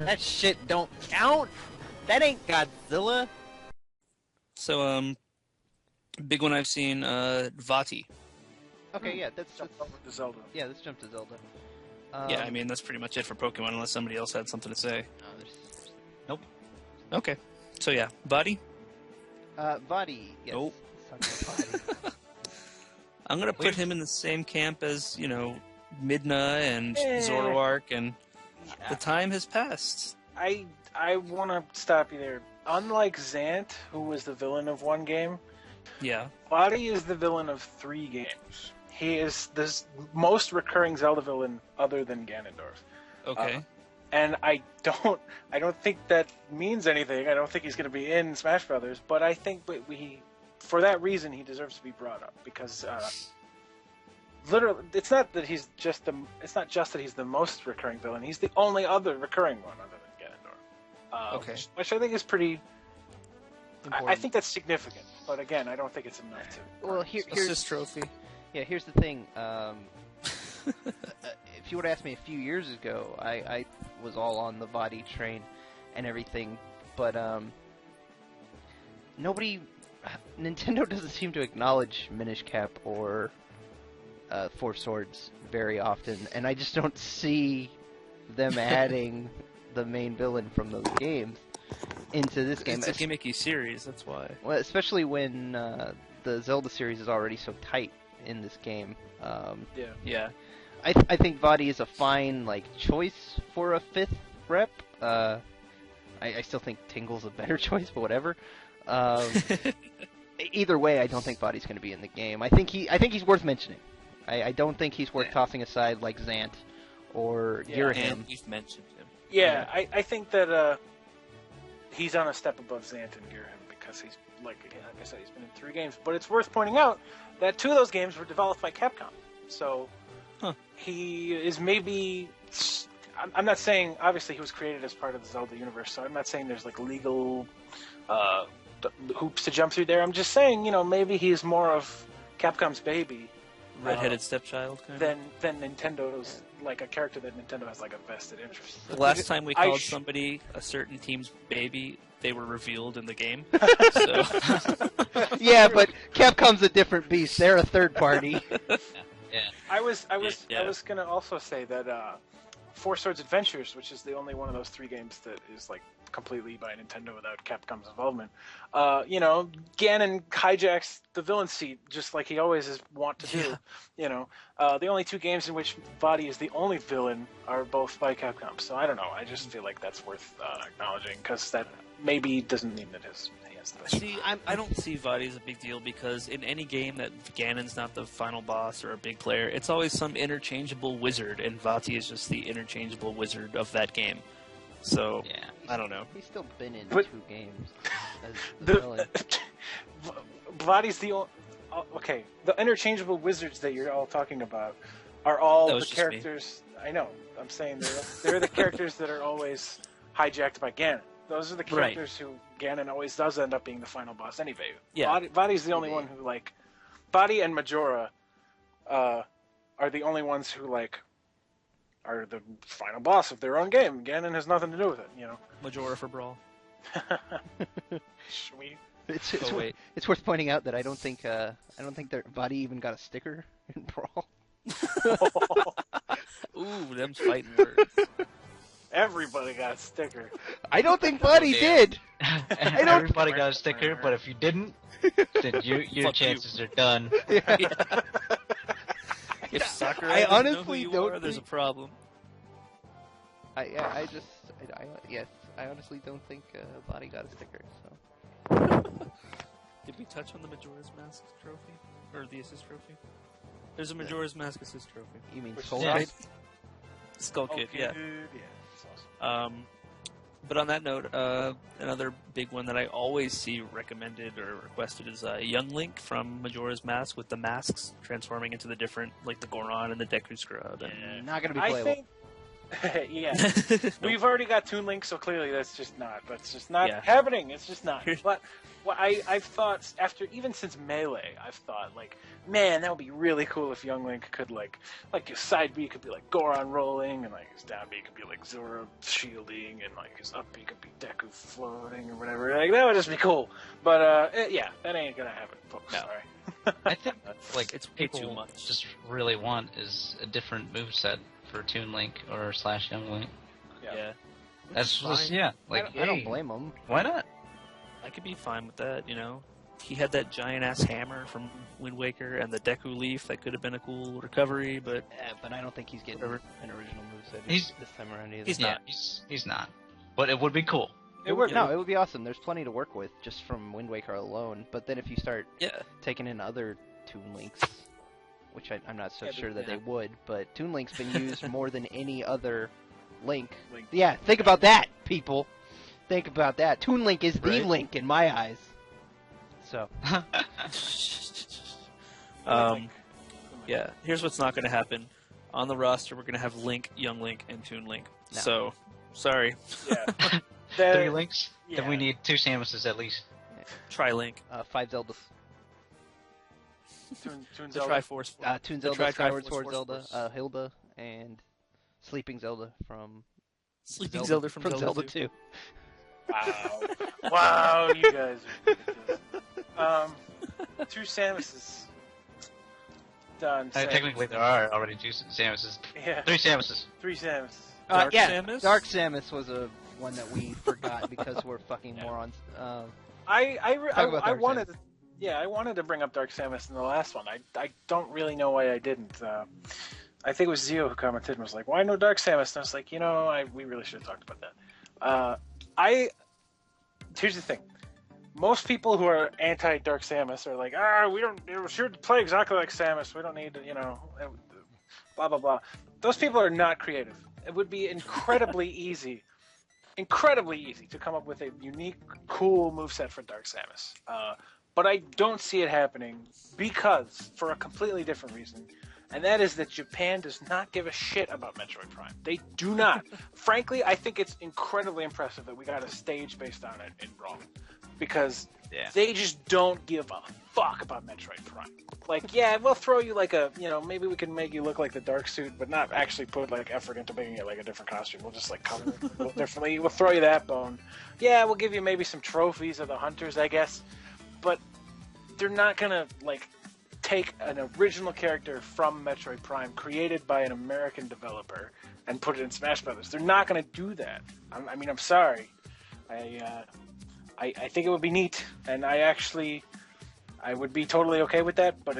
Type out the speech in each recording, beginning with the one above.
That shit don't count. That ain't Godzilla. So, big one I've seen, Vaati. Okay, yeah, that's Jump over to Zelda. yeah. Let's jump to Zelda. Yeah, I mean, that's pretty much it for Pokemon, unless somebody else had something to say. No, Nope. Okay. So, yeah, Vaati. Vaati. Yes. Nope. Vaati. I'm going to put him in the same camp as, Midna and Zoroark, and the time has passed. I want to stop you there. Unlike Zant, who was the villain of one game, Yeah. Vaati is the villain of 3 games. He is the most recurring Zelda villain other than Ganondorf. Okay. And I don't think that means anything. I don't think he's going to be in Smash Brothers, but I think for that reason, he deserves to be brought up because literally, it's not just that he's the most recurring villain. He's the only other recurring one other than Ganondorf. Okay. Which I think is pretty. Important. I think that's significant, but again, I don't think it's enough to. Well, here's Assist trophy. yeah. Here's the thing. If you would have asked me a few years ago, I was all on the Vaati train and everything, but Nintendo doesn't seem to acknowledge Minish Cap or Four Swords very often, and I just don't see them adding the main villain from those games into this game. It's a gimmicky series, that's why. Well, especially when the Zelda series is already so tight in this game. Yeah. I think Vaati is a fine choice for a 5th rep. I still think Tingle's a better choice, but whatever. Either way, I don't think Vaati's going to be in the game. I think he's worth mentioning. I don't think he's worth tossing aside like Zant or Girahim. And you've mentioned him. Yeah, I think that he's on a step above Zant and Girahim because he's like I said, he's been in 3 games. But it's worth pointing out that 2 of those games were developed by Capcom. So he is maybe. I'm not saying obviously he was created as part of the Zelda universe, so I'm not saying there's legal hoops to jump through there. I'm just saying maybe he's more of Capcom's baby. Redheaded stepchild, kind of? Than Nintendo's, a character that Nintendo has a vested interest in. The last time we called somebody a certain team's baby, they were revealed in the game. So. Yeah, but Capcom's a different beast. They're a third party. Yeah. I was gonna also say that Four Swords Adventures, which is the only one of those 3 games that is completely by Nintendo without Capcom's involvement. Ganon hijacks the villain seat just like he always is wont to do. The only 2 games in which Vaati is the only villain are both by Capcom. So I don't know. I just feel like that's worth acknowledging because that maybe doesn't mean that he has the best. See, I don't see Vaati as a big deal because in any game that Ganon's not the final boss or a big player, it's always some interchangeable wizard, and Vaati is just the interchangeable wizard of that game. So, Yeah. I don't know. He's still been in But- 2 games as the villain. Vaati's the only. Okay, the interchangeable wizards that you're all talking about are all That the was just characters. I know. I'm saying they're the characters that are always hijacked by Ganon. Those are the Right. characters who Ganon always does end up being the final boss anyway. Yeah. Vaati's the only one who Vaati and Majora are the only ones who are the final boss of their own game. Ganon has nothing to do with it. Majora for Brawl. Sweet. It's Oh, wait. it's worth pointing out that I don't think Vaati even got a sticker in Brawl. Ooh, them's fighting words. Everybody got a sticker. I don't think Vaati did. Everybody got a sticker, but if you didn't, then your Fuck chances are done. If Sakura I doesn't know who honestly you don't are, there's a think- problem. I honestly don't think Vaati got a sticker. So Did we touch on the Majora's Mask trophy? Or the assist trophy? There's a Majora's Mask assist trophy. you mean Which Soul Yeah. Kid? Skull Kid, Okay, yeah. dude, yeah, that's awesome. But on that note, another big one that I always see recommended or requested is Young Link from Majora's Mask with the masks transforming into the different, the Goron and the Deku Scrub. And Not gonna be I playable. think Yeah, we've already got Toon Link, so clearly that's just not happening. It's just not. But I've thought even since Melee, I've thought like, man, that would be really cool if Young Link could like his side B could be like Goron rolling, and like his down B could be like Zora shielding, and like his up B could be Deku floating or whatever. Like that would just be cool. But yeah, that ain't gonna happen, folks. No. Sorry. I think like It's way people too much. just really want is a different moveset for Toon Link or / Young Link. Yeah. That's Fine. just, yeah. Like, I don't hey, blame him. Why not? I could be fine with that, you know. He had that giant-ass hammer from Wind Waker and the Deku Leaf. That could have been a cool recovery, but... But I don't think he's getting Whatever. an original moveset He's- this time around either. He's Yeah, not. he's not. But it would be cool. It would. No, it would be awesome. There's plenty to work with just from Wind Waker alone. But then if you start Yeah. taking in other Toon Links, which I'm not so Yeah, sure that yeah. they would, but Toon Link's been used more than any other Link. Link. Yeah, think about that, people. Think about that. Toon Link is the Right. Link in my eyes. So, Yeah, here's what's not going to happen. On the roster, we're going to have Link, Young Link, and Toon Link. No. So, sorry. Yeah. 3 Links? Yeah. Then we need 2 Samuses at least. Try Link. 5 Zeldas. Toon The Zelda. Triforce. Toon The Zelda, Skyward Triforce Sword Force Zelda, Force. Hilda, and Sleeping Zelda from Sleeping Zelda from Zelda 2. 2. Wow. Wow, you guys are ridiculous. 2 Samuses. Done. Technically, there are already 2 Samuses. Yeah. 3 Samuses. 3 Samuses. Dark Yeah, Samus? Dark Samus was a one that we forgot because we're fucking morons. I about Dark wanted to, I wanted to bring up Dark Samus in the last one. I don't really know why I didn't. I think it was Zio who commented and was like, "Why no Dark Samus?" And I was like, we really should have talked about that. Here's the thing. Most people who are anti-Dark Samus are like, we don't. It should play exactly like Samus. We don't need, blah blah blah. Those people are not creative. It would be incredibly easy to come up with a unique, cool moveset for Dark Samus. But I don't see it happening because, for a completely different reason, and that is that Japan does not give a shit about Metroid Prime. They do not. Frankly, I think it's incredibly impressive that we got a stage based on it in Rome. Because they just don't give a fuck about Metroid Prime. Like, yeah, we'll throw you like maybe we can make you look like the Dark Suit, but not actually put like effort into making it like a different costume. We'll just like color it a little differently. We'll throw you that bone. Yeah, we'll give you maybe some trophies of the hunters, I guess. But they're not gonna like take an original character from Metroid Prime created by an American developer and put it in Smash Brothers. They're not gonna do that. I'm sorry. I think it would be neat, and I would be totally okay with that, but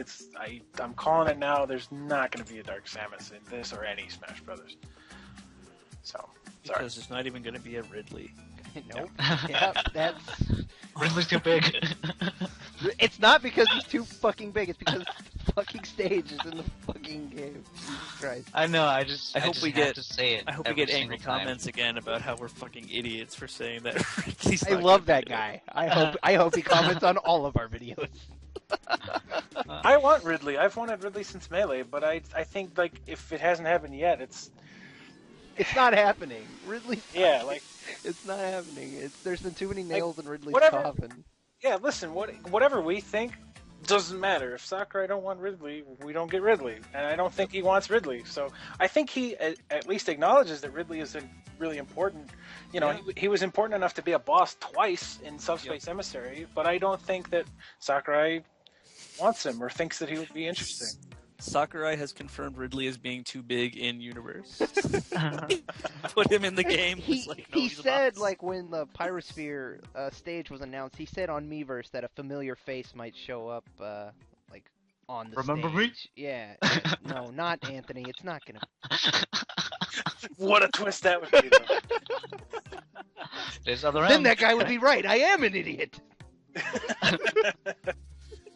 I'm calling it now. There's not going to be a Dark Samus in this or any Smash Brothers. So, sorry. Because there's not even going to be a Ridley. Nope. Yeah, that's. Ridley's too big. It's not because he's too fucking big. It's because the fucking stage is in the fucking game. Jesus Christ. I know. I hope just we have get- to say it. I hope we every get angry single time. comments again about how we're fucking idiots for saying that Ridley's I not love gonna that be in it. guy. I hope he comments on all of our videos. I want Ridley. I've wanted Ridley since Melee, but I think like if it hasn't happened yet, it's not happening. Ridley. yeah, like It's not happening. There's been too many nails in Ridley's whatever- coffin. yeah. Listen, whatever we think doesn't matter. If Sakurai don't want Ridley, we don't get Ridley, and I don't think he wants Ridley. So I think he at least acknowledges that Ridley is really important. He was important enough to be a boss twice in Subspace Emissary, but I don't think that Sakurai wants him or thinks that he would be interesting. Sakurai has confirmed Ridley as being too big in universe. Put him in the game. He It's like, no, he he's a said boss. like when the Pyrosphere stage was announced, he said on Miiverse that a familiar face might show up like on the Remember stage. me? Yeah. No, not Anthony. It's not gonna. What a twist that would be, though. There's other Then ends. that guy would be right. I am an idiot.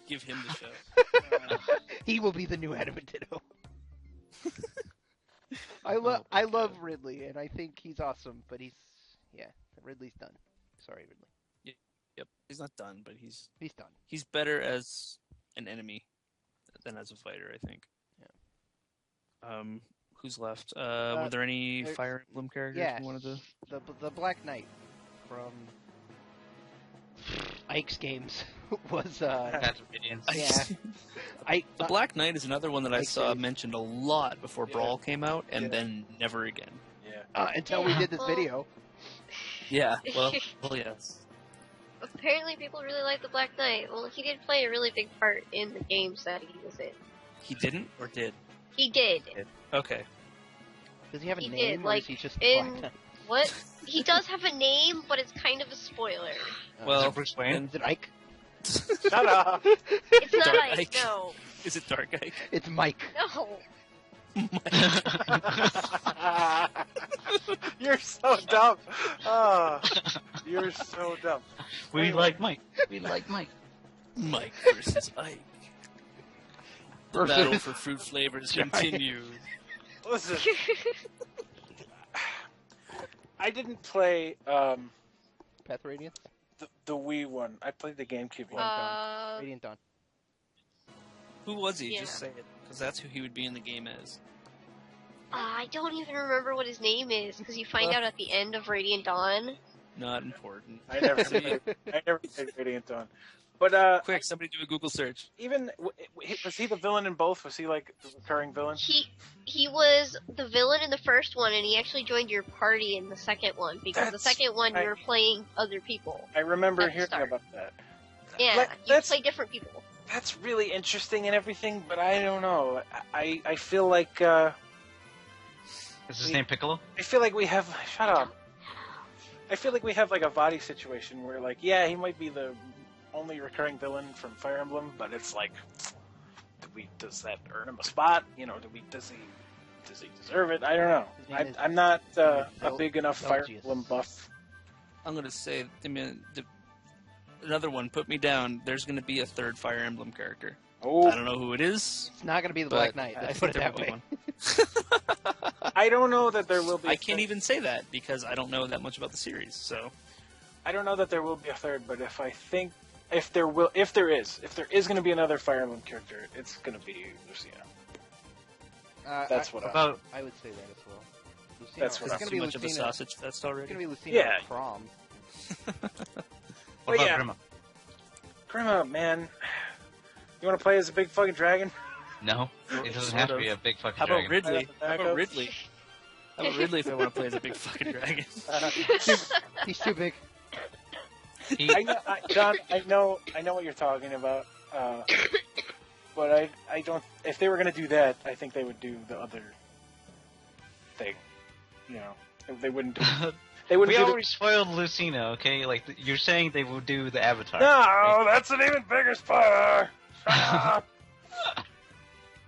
Give him the show. He will be the new AdamantDitto. I God. love Ridley, and I think he's awesome. But Ridley's done. Sorry, Ridley. Yep, he's not done, but he's done. he's better as an enemy than as a fighter, I think. Yeah. who's left. Were there any Fire Emblem characters yes, you wanted to? the Black Knight from Ike's games was Path of Radiance. yeah. The Black Knight is another one that I Ike saw series. mentioned a lot before Brawl came out, and then never again. Yeah. Until we did this video. Yeah, well, yes. Apparently people really like the Black Knight. Well, he did play a really big part in the games that he was in. He didn't, or did? He did. Okay. Does he have a He name, did, or like, is he just in- Black Knight? What? He does have a name, but it's kind of a spoiler. Well, Bruce Wayne? Is it Ike? Shut up. It's not Dark Ike, Ike. no. Is it Dark Ike? It's Mike. No. You're so dumb. Oh, you're so dumb. We like Mike. We like Mike. Mike versus Ike. The battle for fruit flavors continues. Listen, I didn't play Path of Radiance? the Wii one. I played the GameCube one. Radiant Dawn. Who was he? Yeah. Just say it, because that's who he would be in the game as. I don't even remember what his name is, because you find out at the end of Radiant Dawn. Not important. I never played Radiant Dawn. But Quick, somebody do a Google search. even was he the villain in both? Was he like the recurring villain? He was the villain in the first one, and he actually joined your party in the second one, because the second one you were playing other people. I remember at the hearing start. about that. Yeah, Like, you play different people. That's really interesting and everything, but I don't know. I feel like Is his name Piccolo? I feel like we have shut up. I feel like we have like a Vaati situation where like he might be the only recurring villain from Fire Emblem, but it's like does that earn him a spot? You know, does he deserve it? I don't know. I'm not a big enough Fire Emblem buff. I'm gonna say, another one. Put me down. There's gonna be a third Fire Emblem character. Oh, I don't know who it is. It's not going to be the but Black Knight. I Let's think put it there that will be way. one. I don't know that there will be. I can't even say that because I don't know that much about the series. So I don't know that there will be a third, but if there is going to be another Fire Emblem character, it's going to be Lucina. That's what I would say that as well. Lucina, That's what it's I'm- going to too be much of a Lucina. sausage fest It's already. going to be Lucina Yeah. or Prom. What about yeah. Grima? Grima, man, you want to play as a big fucking dragon? No, it doesn't Sort have to of. be a big fucking How about dragon. Ridley? How How about about Ridley? How about Ridley if I want to play as a big fucking dragon? He's too big. I know, John. I know what you're talking about. But I don't. If they were going to do that, I think they would do the other thing. You know, they wouldn't. They wouldn't. We do already spoiled Lucina, okay? Like, you're saying they will do the Avatar. No, that's an even bigger spoiler. Shut up.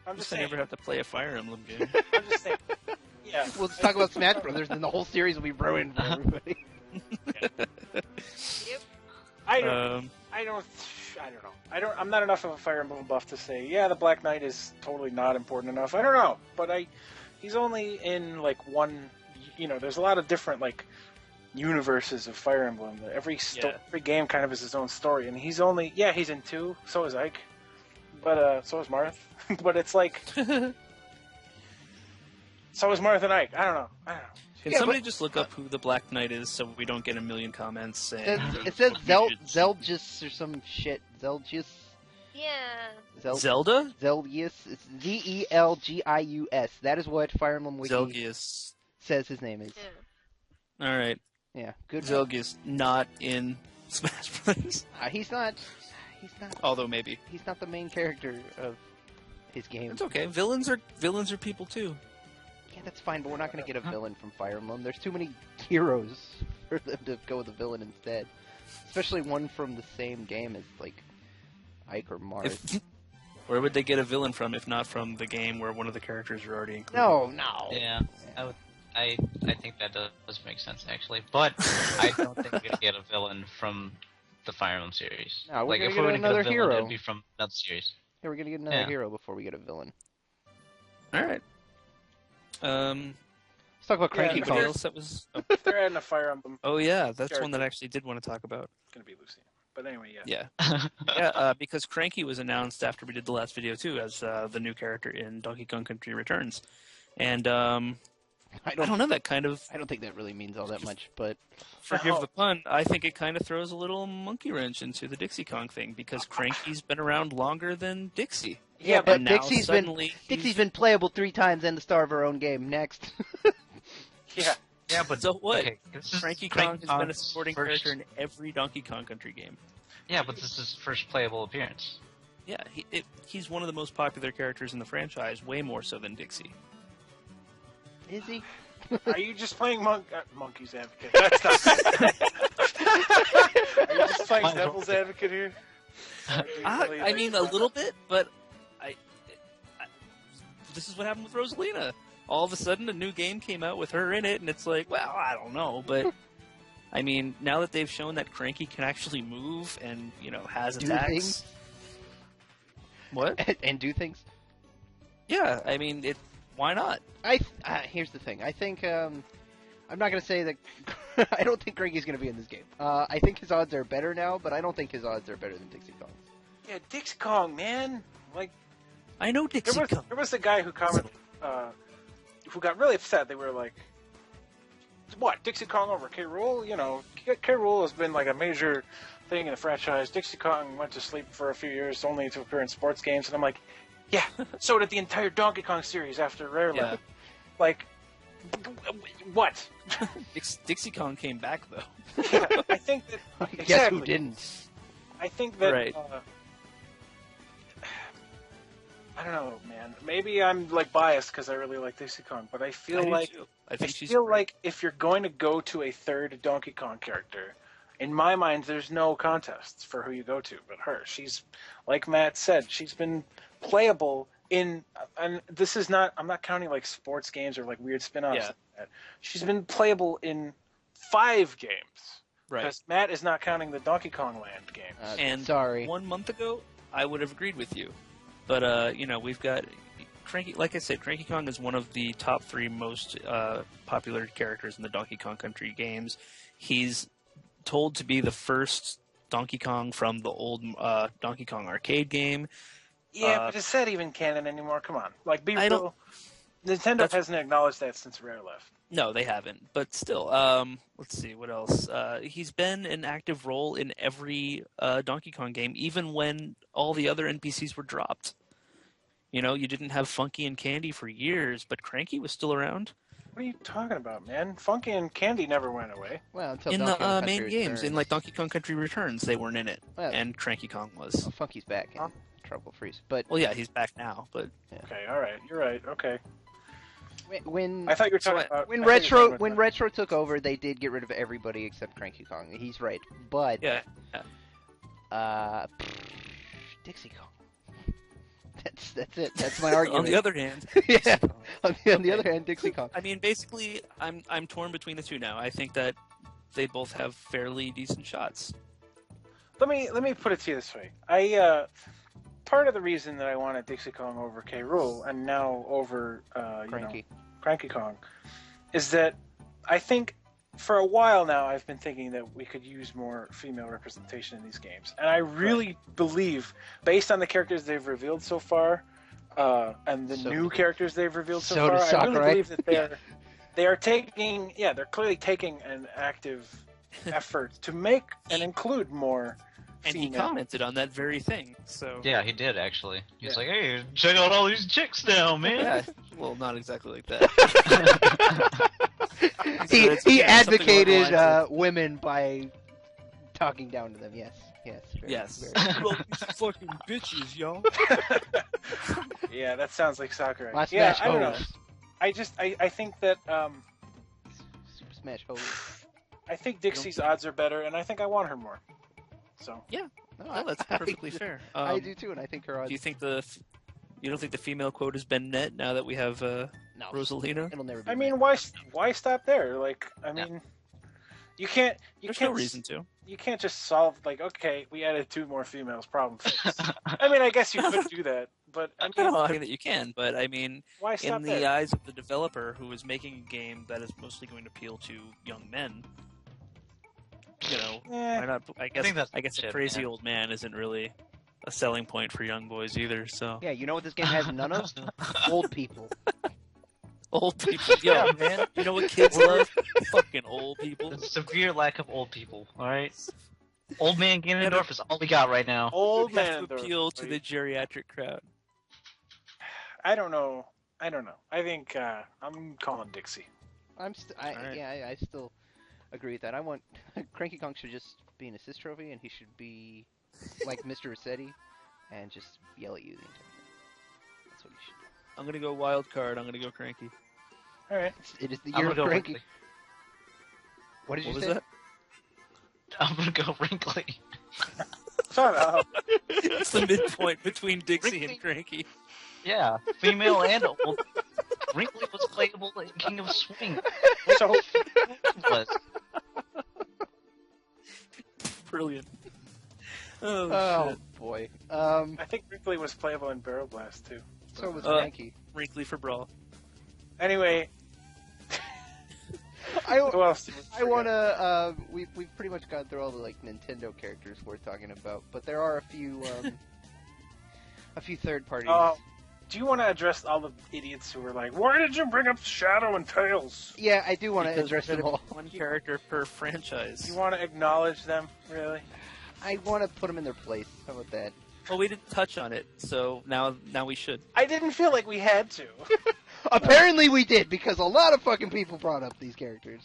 I'm just I saying. never have to play a Fire Emblem game. I'm just saying. Yeah. We'll just talk about Smash Brothers, and the whole series will be ruined for everybody. Yep. I don't know. I'm not enough of a Fire Emblem buff to say, the Black Knight is totally not important enough. I don't know, but he's only in like one. You know, there's a lot of different like universes of Fire Emblem. Every game kind of has its own story, and he's only he's in 2. So is Ike, but so is Marth. But it's like so is Marth and Ike. I don't know. Can somebody just look up who the Black Knight is so we don't get a million comments saying... It says Zelgius or some shit. Zelgius? Yeah. Zelda? Zelgius. It's Zelgius. That is what Fire Emblem Wiki Zelgius. says his name is. Yeah. Alright. Yeah, good. Zelgius, not in Smash Bros. He's not. Although maybe. He's not the main character of his game. It's okay. Villains are people too. Yeah, that's fine, but we're not going to get a villain from Fire Emblem. There's too many heroes for them to go with a villain instead. Especially one from the same game as, like, Ike or Marth. Where would they get a villain from if not from the game where one of the characters are already included? No. Yeah, I think that does make sense, actually. But I don't think we're going to get a villain from the Fire Emblem series. No, we're like, gonna if get we were to get another a villain, hero. it'd be from another series. Yeah, we're going to get another hero before we get a villain. Alright. Let's talk about Cranky Anybody Kong. else that was... Oh. If they're adding a Fire Emblem, Oh yeah, that's Character. one that I actually did want to talk about. it's going to be Lucina. But anyway, Because Cranky was announced after we did the last video too as the new character in Donkey Kong Country Returns, And I don't know, that kind of... I don't think that really means all that much, but... Forgive the pun, I think it kind of throws a little monkey wrench into the Dixie Kong thing, because Cranky's been around longer than Dixie. Yeah, but now Dixie's been playable 3 times and the star of her own game. Next. Yeah. Yeah, but So what? Okay, Cranky Kong has been a supporting character in every Donkey Kong Country game. Yeah, but this is his first playable appearance. Yeah, he's one of the most popular characters in the franchise, way more so than Dixie. Is he? Are you just playing monkey's advocate? That's not. Are you just playing devil's advocate here? I mean, a little bit, but I this is what happened with Rosalina. All of a sudden, a new game came out with her in it, and it's like, well, I don't know, but I mean, now that they've shown that Cranky can actually move and has attacks, things? What? And do things. Yeah, I mean, why not? Here's the thing. I think I'm not gonna say that. I don't think Cranky's gonna be in this game. I think his odds are better now, but I don't think his odds are better than Dixie Kong. Yeah, Dixie Kong, man. Like, I know Dixie Kong. There was a guy who commented, who got really upset. They were like, "What, Dixie Kong over K. Rool? K. Rool has been like a major thing in the franchise. Dixie Kong went to sleep for a few years, only to appear in sports games." And I'm like, "Yeah, so did the entire Donkey Kong series after Rare Land." Yeah. Like, what? Dixie Kong came back though. Yeah, I think that. Exactly. Guess who didn't? I think that. Right. I don't know, man. Maybe I'm like biased because I really like Dixie Kong, but I feel like if you're going to go to a third Donkey Kong character, in my mind, there's no contests for who you go to but her. She's, like Matt said, she's been playable in, and this is not, I'm not counting like sports games or like weird spin-offs. Yeah. Like that. She's been playable in 5 games. Right. Because Matt is not counting the Donkey Kong Land game. And sorry. 1 month ago, I would have agreed with you. But, we've got Cranky, like I said, Cranky Kong is one of the top 3 most popular characters in the Donkey Kong Country games. He's told to be the first Donkey Kong from the old Donkey Kong arcade game. Yeah, but is that even canon anymore? Come on. Like, be real. Nintendo hasn't acknowledged that since Rare left. No, they haven't. But still, let's see, what else? He's been an active role in every Donkey Kong game, even when all the other NPCs were dropped. You didn't have Funky and Candy for years, but Cranky was still around. What are you talking about, man? Funky and Candy never went away. Well, until In Donkey Kong the Country main games, Returns. in like Donkey Kong Country Returns, they weren't in it, Well, and Cranky Kong was. Well, Funky's back in Trouble Freeze, but Well, yeah, he's back now, but Okay, all right, you're right. Okay, when I thought you were talking about when I thought you were talking about Retro took over, they did get rid of everybody except Cranky Kong. He's right, but yeah. Dixie Kong. That's it. That's my argument. On the other hand, yeah. On the other hand, Dixie Kong. I mean, basically, I'm torn between the two now. I think that they both have fairly decent shots. Let me put it to you this way. Part of the reason that I wanted Dixie Kong over K. Rool and now over Cranky Kong is that I think for a while now I've been thinking that we could use more female representation in these games, and I really believe, based on the characters they've revealed so far, and the new characters they've revealed so far, I really believe that they're clearly taking an active effort to make and include more. And he commented on that very thing. So yeah, he did actually. He's like, "Hey, check out all these chicks now, man." Yeah, well, not exactly like that. he advocated women by talking down to them. Yes. Fucking bitches, yo. Yeah, that sounds like soccer. Last yeah, Smash I don't know. Hose. I think that Super Smash Hose. I think Dixie's odds are better, and I think I want her more. So yeah, no, that's perfectly fair. I do too, and I think her odds. Do you think you don't think the female quote has been met now that we have Rosalina? It'll never be. I mean, why stop there? Like, I mean, you can't. There's no reason to. You can't just solve like, okay, we added 2 more females, problem fixed. I mean, I guess you could do that, but I mean, I think that you can, but I mean, why stop in the there? eyes of the developer who is making a game that is mostly going to appeal to young men, why not? I guess a crazy old man isn't really a selling point for young boys either. So yeah, you know what this game has none of? Old people. Old people. Yo, man. You know what kids love? Fucking old people. The severe lack of old people, alright? Old man Ganondorf is all we got right now. Old We have man. to appeal to the geriatric crowd. I don't know. I think I'm calling Dixie. I still agree with that. I want Cranky Kong should just be an assist trophy, and he should be like Mr. Rossetti, and just yell at you the entire time. That's what he should do. I'm gonna go wild card. I'm gonna go Cranky. All right. It is the I'm year gonna of go Cranky. Wrinkly. What did What you was say? that? I'm gonna go Wrinkly. Shut up. It's the midpoint between Dixie and Cranky. Yeah, female and old. Wrinkly was playable in King of Swing. So Was. Brilliant. Oh Shit. boy. I think Wrinkly was playable in Barrel Blast too. So was Uh, Cranky. Wrinkly for Brawl. Anyway, I who else? I wanna. We've pretty much gone through all the like Nintendo characters we're talking about, but there are a few third parties. Do you want to address all the idiots who were like, "Why did you bring up Shadow and Tails?" Yeah, I do want to Because address we're them gonna all. be one character per franchise. You want to acknowledge them, really? I want to put them in their place. How about that? Well, we didn't touch on it, so now we should. I didn't feel like we had to. Apparently we did, because a lot of fucking people brought up these characters.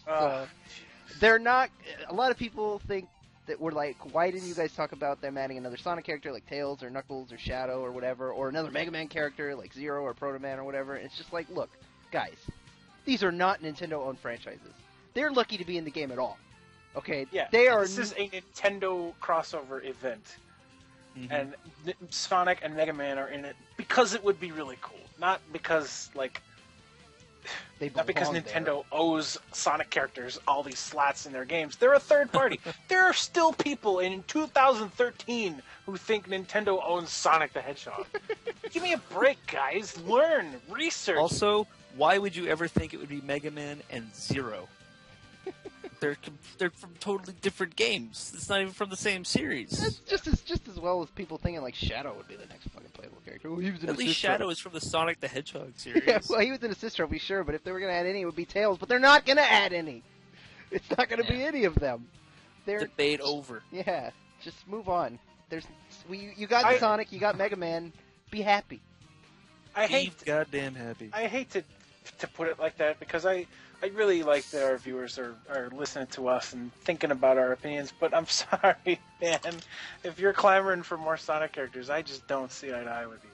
They're not... A lot of people think that we're like, why didn't you guys talk about them adding another Sonic character like Tails or Knuckles or Shadow or whatever, or another Mega Man character like Zero or Proto Man or whatever? And it's just like, look, guys, these are not Nintendo-owned franchises. They're lucky to be in the game at all. Okay? Yeah, They are... This is a Nintendo crossover event, Mhm. and Sonic and Mega Man are in it because it would be really cool, not because They not because belong Nintendo owes Sonic characters all these slats in their games. They're a third party. There are still people in 2013 who think Nintendo owns Sonic the Hedgehog. Give me a break, guys. Learn, research. Also, why would you ever think it would be Mega Man and Zero? They're from totally different games. It's not even from the same series. That's just as well as people thinking like Shadow would be the next fucking playable character. Well, he was an At least assist Shadow trophy. is from the Sonic the Hedgehog series. Yeah, well, he was an assist trophy, sure, but if they were going to add any, it would be Tails. But they're not going to add any. It's not going to be any of them. They're Debate over. yeah. Just move on. You got Sonic, you got Mega Man. Be happy. I Be hate goddamn happy. I hate to put it like that because I really like that our viewers are listening to us and thinking about our opinions, but I'm sorry, man. If you're clamoring for more Sonic characters, I just don't see eye to eye with you.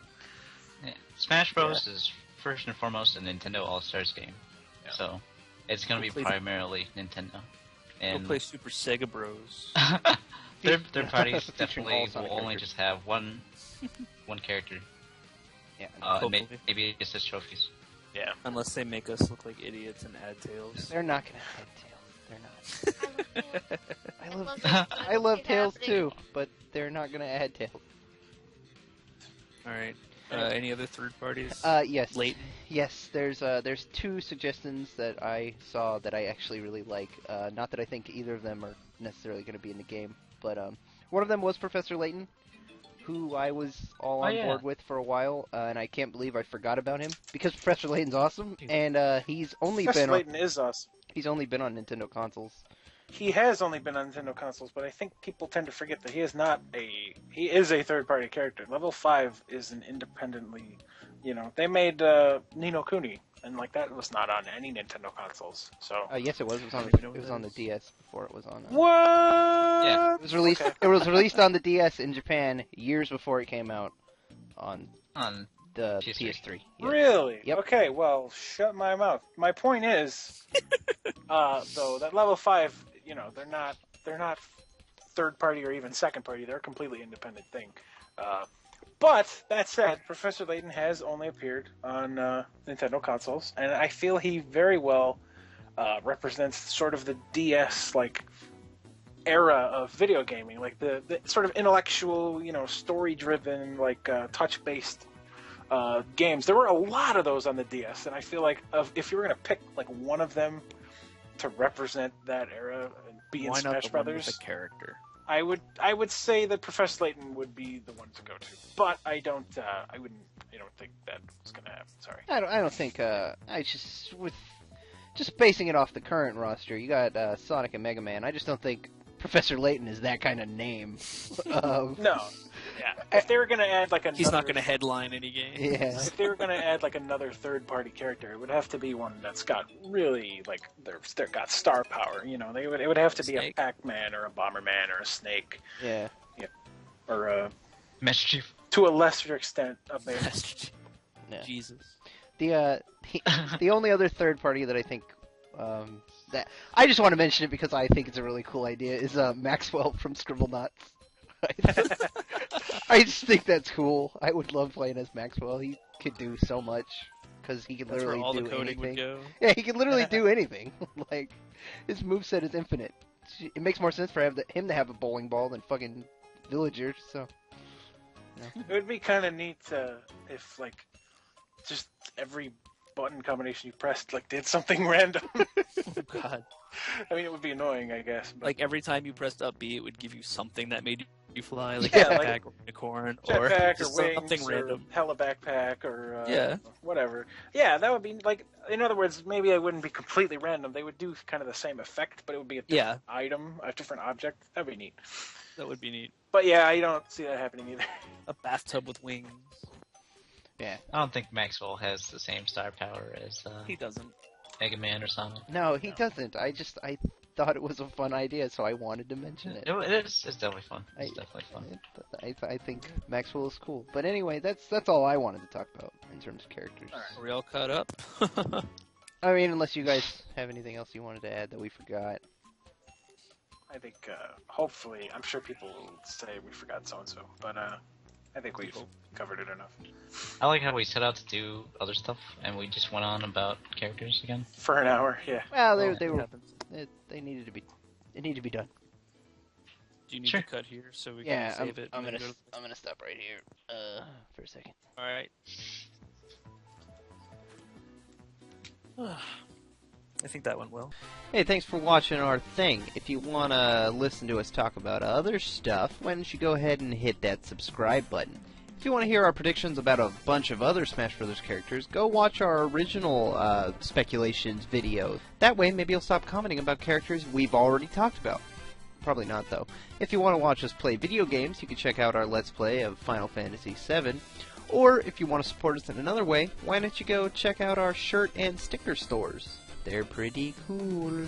Yeah. Smash Bros. Is first and foremost a Nintendo All-Stars game. Yeah. So, it's going to be primarily Nintendo. Go And play Super Sega Bros. third parties Featuring definitely all will Sonic only characters. just have one character. Yeah. Hopefully. Maybe assist trophies. Yeah. Unless they make us look like idiots and add Tails. They're not going to add Tails. They're not. I I love it Tails happening. too, but they're not going to add Tails. Alright. Any other third parties? Yes. Leighton? Yes, there's two suggestions that I saw that I actually really like. Not that I think either of them are necessarily going to be in the game, but one of them was Professor Layton, who I was all on board with for a while, and I can't believe I forgot about him because Professor Layton's awesome, and he's only Professor been Layton is awesome. he's only been on Nintendo consoles. He has only been on Nintendo consoles, but I think people tend to forget that he is a third-party character. Level 5 is an independently, they made Ni no Kuni, and that was not on any Nintendo consoles. So Yes, it was. It was on I don't know it was what on the that DS before it was on. what? Yeah. It was released. Okay. It was released on the DS in Japan years before it came out on On the PS3. PS3. Yeah. Really? Yep. Okay, well, shut my mouth. My point is, though, that level 5, they're not third party or even second party. They're a completely independent thing. But that said, Professor Layton has only appeared on Nintendo consoles, and I feel he very well represents sort of the DS era of video gaming, the sort of intellectual, story-driven, touch-based games. There were a lot of those on the DS, and I feel like if you were going to pick one of them to represent that era and be in Why not Smash the one Brothers, with a character? I would say that Professor Layton would be the one to go to. But I wouldn't I don't think that was going to happen. Sorry. I don't think. Just basing it off the current roster, you got Sonic and Mega Man. I just don't think Professor Layton is that kind of name. No. Yeah. If they were going to add like another... He's not going to headline any game. Yeah. If they were going to add like another third-party character, it would have to be one that's got really like they've got star power. You know, it would have to be Snake. a Pac-Man or a Bomberman or a Snake. Yeah. Or a... Master Chief. To a lesser extent, a Baby. Yeah. Jesus. The only other third party that I think that I just want to mention it because I think it's a really cool idea is Maxwell from Scribblenauts. I just think that's cool. I would love playing as Maxwell. He could do so much because he could That's where literally all do the coding anything. would go. Yeah, he can literally do anything. Like his moveset is infinite. It makes more sense for him to have a bowling ball than fucking villagers. So. It would be kind of neat if like just every button combination you pressed like did something random. Oh God. I mean, it would be annoying, I guess. But... Like every time you pressed up B, it would give you something that made you fly, like Yeah, a like backpack or a unicorn or jetpack just or wings something or random. hella backpack or Yeah. whatever. Yeah, that would be like. In other words, maybe it wouldn't be completely random. They would do kind of the same effect, but it would be a different item, a different object. That'd be neat. That would be neat. But yeah, I don't see that happening either. A bathtub with wings. Yeah. I don't think Maxwell has the same star power as He doesn't. Mega Man or Sonic. No, he doesn't. I thought it was a fun idea, so I wanted to mention it. It is. It's definitely fun. It's definitely fun. I think Maxwell is cool. But anyway, that's all I wanted to talk about in terms of characters. Are we all caught up? I mean, unless you guys have anything else you wanted to add that we forgot. I think, hopefully, I'm sure people will say we forgot so-and-so, but I think we've covered it enough. I like how we set out to do other stuff, and we just went on about characters again. For an hour, yeah. Well, It they happens. needed to be, it needed to be done. Do you need Sure. to cut here so we Yeah, can save it? I'm and then gonna go to- I'm gonna stop right here for a second. All right. I think that went well. Hey, thanks for watching our thing. If you want to listen to us talk about other stuff, why don't you go ahead and hit that subscribe button. If you want to hear our predictions about a bunch of other Smash Bros. Characters, go watch our original speculations video. That way, maybe you'll stop commenting about characters we've already talked about. Probably not, though. If you want to watch us play video games, you can check out our Let's Play of Final Fantasy VII. Or, if you want to support us in another way, why don't you go check out our shirt and sticker stores. They're pretty cool.